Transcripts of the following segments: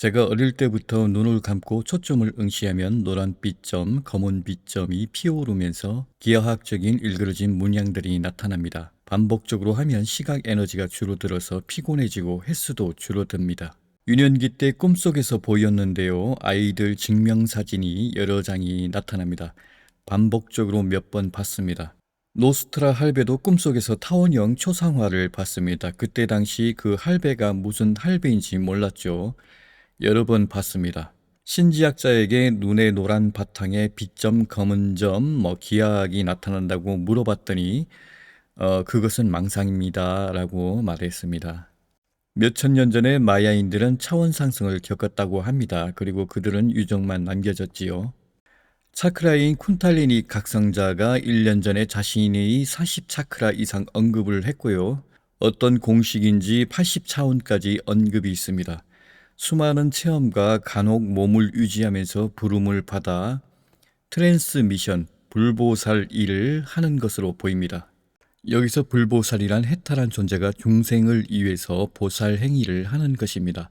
제가 어릴 때부터 눈을 감고 초점을 응시하면 노란빛 점, 검은빛 점이 피어오르면서 기하학적인 일그러진 문양들이 나타납니다. 반복적으로 하면 시각 에너지가 줄어들어서 피곤해지고 횟수도 줄어듭니다. 유년기 때 꿈속에서 보였는데요. 아이들 증명사진이 여러 장이 나타납니다. 반복적으로 몇 번 봤습니다. 노스트라 할배도 꿈속에서 타원형 초상화를 봤습니다. 그때 당시 그 할배가 무슨 할배인지 몰랐죠. 여러 번 봤습니다. 신지학자에게 눈의 노란 바탕에 빛점, 검은 점, 기하학이 나타난다고 물어봤더니 그것은 망상입니다 라고 말했습니다. 몇천 년 전에 마야인들은 차원 상승을 겪었다고 합니다. 그리고 그들은 유적만 남겨졌지요. 차크라인 쿤탈리니 각성자가 1년 전에 자신의 40차크라 이상 언급을 했고요. 어떤 공식인지 80차원까지 언급이 있습니다. 수많은 체험과 간혹 몸을 유지하면서 부름을 받아 트랜스미션, 불보살 일을 하는 것으로 보입니다. 여기서 불보살이란 해탈한 존재가 중생을 위해서 보살 행위를 하는 것입니다.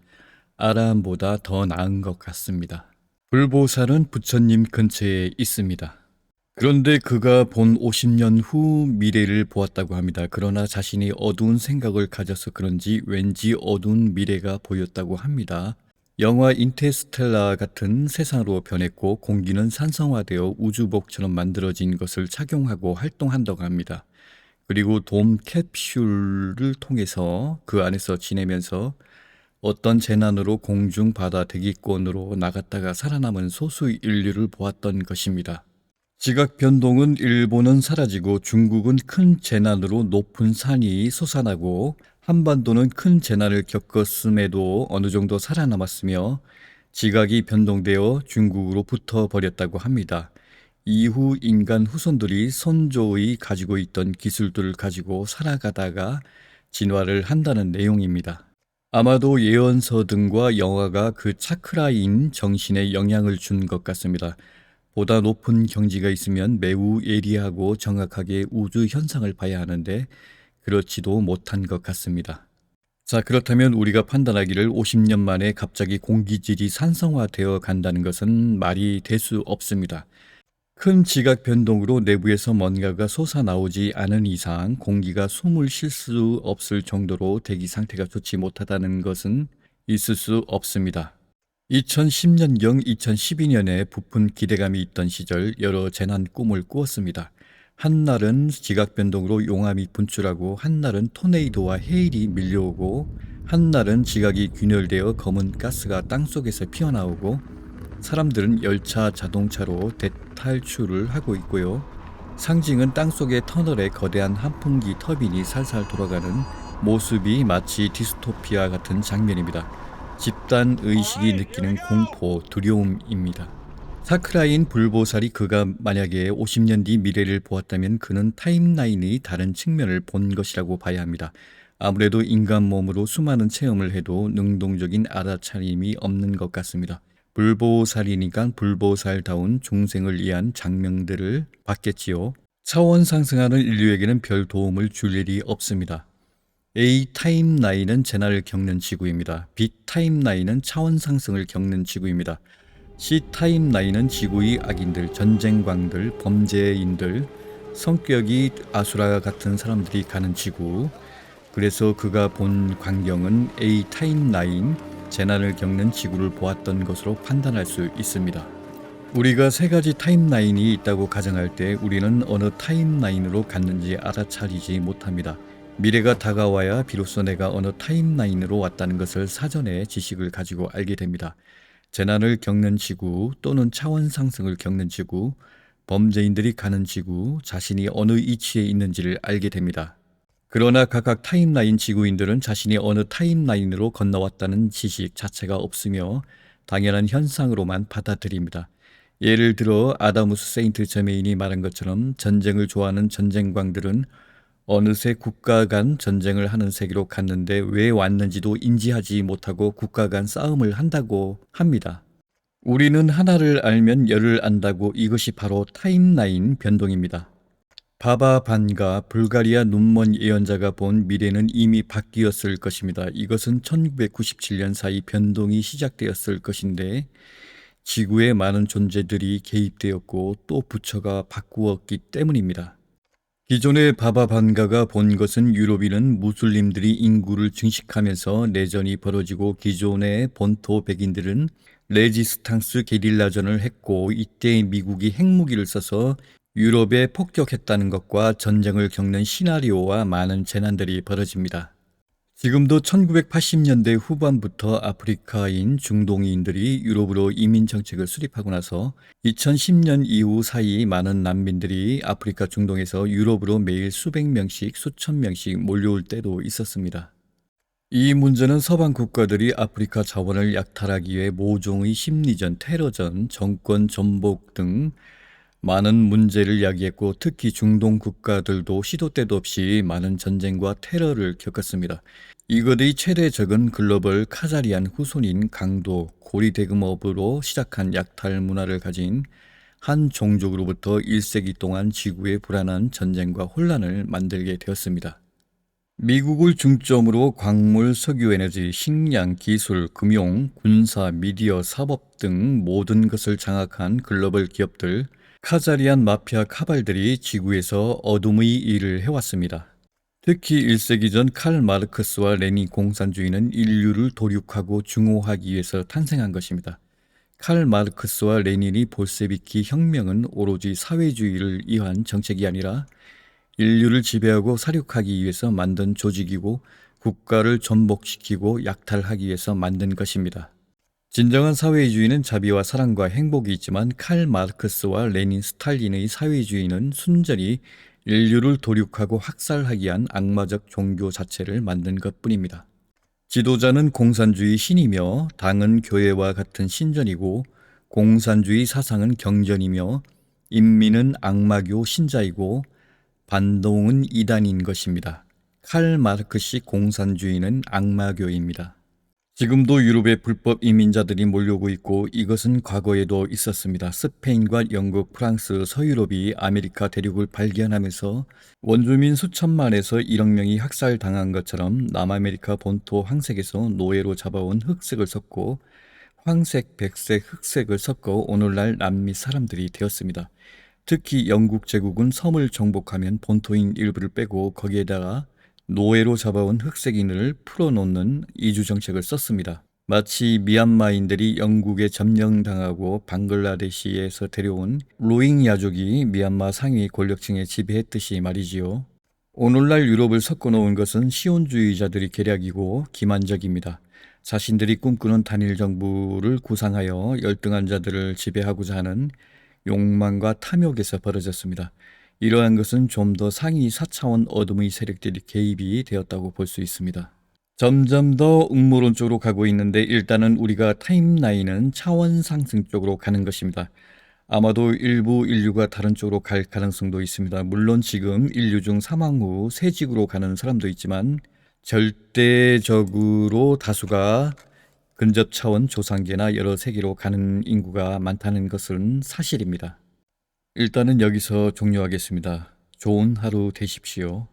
아라함보다 더 나은 것 같습니다. 불보살은 부처님 근처에 있습니다. 그런데 그가 본 50년 후 미래를 보았다고 합니다. 그러나 자신이 어두운 생각을 가져서 그런지 왠지 어두운 미래가 보였다고 합니다. 영화 인터스텔라 같은 세상으로 변했고 공기는 산성화되어 우주복처럼 만들어진 것을 착용하고 활동한다고 합니다. 그리고 돔 캡슐을 통해서 그 안에서 지내면서 어떤 재난으로 공중 바다 대기권으로 나갔다가 살아남은 소수 인류를 보았던 것입니다. 지각 변동은 일본은 사라지고 중국은 큰 재난으로 높은 산이 솟아나고 한반도는 큰 재난을 겪었음에도 어느 정도 살아남았으며 지각이 변동되어 중국으로 붙어버렸다고 합니다. 이후 인간 후손들이 선조의 가지고 있던 기술들을 가지고 살아가다가 진화를 한다는 내용입니다. 아마도 예언서 등과 영화가 그 차크라인 정신에 영향을 준 것 같습니다. 보다 높은 경지가 있으면 매우 예리하고 정확하게 우주 현상을 봐야 하는데 그렇지도 못한 것 같습니다. 자, 그렇다면 우리가 판단하기를 50년 만에 갑자기 공기질이 산성화되어 간다는 것은 말이 될 수 없습니다. 큰 지각 변동으로 내부에서 뭔가가 솟아나오지 않은 이상 공기가 숨을 쉴 수 없을 정도로 대기 상태가 좋지 못하다는 것은 있을 수 없습니다. 2010년경 2012년에 부푼 기대감이 있던 시절 여러 재난 꿈을 꾸었습니다. 한날은 지각변동으로 용암이 분출하고 한날은 토네이도와 해일이 밀려오고 한날은 지각이 균열되어 검은 가스가 땅속에서 피어나오고 사람들은 열차 자동차로 대탈출을 하고 있고요. 상징은 땅속의 터널에 거대한 환풍기 터빈이 살살 돌아가는 모습이 마치 디스토피아 같은 장면입니다. 집단 의식이 느끼는 공포, 두려움입니다. 사크라인 불보살이 그가 만약에 50년 뒤 미래를 보았다면 그는 타임라인의 다른 측면을 본 것이라고 봐야 합니다. 아무래도 인간 몸으로 수많은 체험을 해도 능동적인 알아차림이 없는 것 같습니다. 불보살이니까 불보살다운 중생을 위한 장명들을 받겠지요. 차원 상승하는 인류에게는 별 도움을 줄 일이 없습니다. A 타임라인은 재난을 겪는 지구입니다. B 타임라인은 차원 상승을 겪는 지구입니다. C 타임라인은 지구의 악인들, 전쟁광들, 범죄인들, 성격이 아수라 같은 사람들이 가는 지구. 그래서 그가 본 광경은 A 타임라인, 재난을 겪는 지구를 보았던 것으로 판단할 수 있습니다. 우리가 세 가지 타임라인이 있다고 가정할 때 우리는 어느 타임라인으로 갔는지 알아차리지 못합니다. 미래가 다가와야 비로소 내가 어느 타임라인으로 왔다는 것을 사전에 지식을 가지고 알게 됩니다. 재난을 겪는 지구 또는 차원 상승을 겪는 지구, 범죄인들이 가는 지구, 자신이 어느 위치에 있는지를 알게 됩니다. 그러나 각각 타임라인 지구인들은 자신이 어느 타임라인으로 건너왔다는 지식 자체가 없으며 당연한 현상으로만 받아들입니다. 예를 들어 아다무스 세인트 저메인이 말한 것처럼 전쟁을 좋아하는 전쟁광들은 어느새 국가 간 전쟁을 하는 세계로 갔는데 왜 왔는지도 인지하지 못하고 국가 간 싸움을 한다고 합니다. 우리는 하나를 알면 열을 안다고 이것이 바로 타임라인 변동입니다. 바바 반가 불가리아 눈먼 예언자가 본 미래는 이미 바뀌었을 것입니다. 이것은 1997년 사이 변동이 시작되었을 것인데 지구에 많은 존재들이 개입되었고 또 부처가 바꾸었기 때문입니다. 기존의 바바 반가가 본 것은 유럽인은 무슬림들이 인구를 증식하면서 내전이 벌어지고 기존의 본토 백인들은 레지스탕스 게릴라전을 했고 이때 미국이 핵무기를 써서 유럽에 폭격했다는 것과 전쟁을 겪는 시나리오와 많은 재난들이 벌어집니다. 지금도 1980년대 후반부터 아프리카인 중동인들이 유럽으로 이민 정책을 수립하고 나서 2010년 이후 사이 많은 난민들이 아프리카 중동에서 유럽으로 매일 수백 명씩 수천 명씩 몰려올 때도 있었습니다. 이 문제는 서방 국가들이 아프리카 자원을 약탈하기 위해 모종의 심리전, 테러전, 정권 전복 등 많은 문제를 야기했고 특히 중동 국가들도 시도 때도 없이 많은 전쟁과 테러를 겪었습니다. 이것의 최대 적은 글로벌 카자리안 후손인 강도, 고리대금업으로 시작한 약탈 문화를 가진 한 종족으로부터 1세기 동안 지구의 불안한 전쟁과 혼란을 만들게 되었습니다. 미국을 중점으로 광물, 석유에너지, 식량, 기술, 금융, 군사, 미디어, 사법 등 모든 것을 장악한 글로벌 기업들, 카자리안 마피아 카발들이 지구에서 어둠의 일을 해왔습니다. 특히 1세기 전 칼 마르크스와 레닌 공산주의는 인류를 도륙하고 증오하기 위해서 탄생한 것입니다. 칼 마르크스와 레닌이 볼세비키 혁명은 오로지 사회주의를 위한 정책이 아니라 인류를 지배하고 살육하기 위해서 만든 조직이고 국가를 전복시키고 약탈하기 위해서 만든 것입니다. 진정한 사회주의는 자비와 사랑과 행복이 있지만 칼 마르크스와 레닌, 스탈린의 사회주의는 순전히 인류를 도륙하고 학살하기 위한 악마적 종교 자체를 만든 것뿐입니다. 지도자는 공산주의 신이며 당은 교회와 같은 신전이고 공산주의 사상은 경전이며 인민은 악마교 신자이고 반동은 이단인 것입니다. 칼 마르크식 공산주의는 악마교입니다. 지금도 유럽에 불법 이민자들이 몰려오고 있고 이것은 과거에도 있었습니다. 스페인과 영국, 프랑스, 서유럽이 아메리카 대륙을 발견하면서 원주민 수천만에서 1억 명이 학살당한 것처럼 남아메리카 본토 황색에서 노예로 잡아온 흑색을 섞고 황색, 백색, 흑색을 섞어 오늘날 남미 사람들이 되었습니다. 특히 영국 제국은 섬을 정복하면 본토인 일부를 빼고 거기에다가 노예로 잡아온 흑색인을 풀어놓는 이주 정책을 썼습니다. 마치 미얀마인들이 영국에 점령당하고 방글라데시에서 데려온 로힝야족이 미얀마 상위 권력층에 지배했듯이 말이지요. 오늘날 유럽을 섞어놓은 것은 시온주의자들의 계략이고 기만적입니다. 자신들이 꿈꾸는 단일 정부를 구상하여 열등한 자들을 지배하고자 하는 욕망과 탐욕에서 벌어졌습니다. 이러한 것은 좀 더 상위 4차원 어둠의 세력들이 개입이 되었다고 볼 수 있습니다. 점점 더 음모론 쪽으로 가고 있는데 일단은 우리가 타임라인은 차원 상승 쪽으로 가는 것입니다. 아마도 일부 인류가 다른 쪽으로 갈 가능성도 있습니다. 물론 지금 인류 중 사망 후 새 지구로 가는 사람도 있지만 절대적으로 다수가 근접 차원 조상계나 여러 세계로 가는 인구가 많다는 것은 사실입니다. 일단은 여기서 종료하겠습니다. 좋은 하루 되십시오.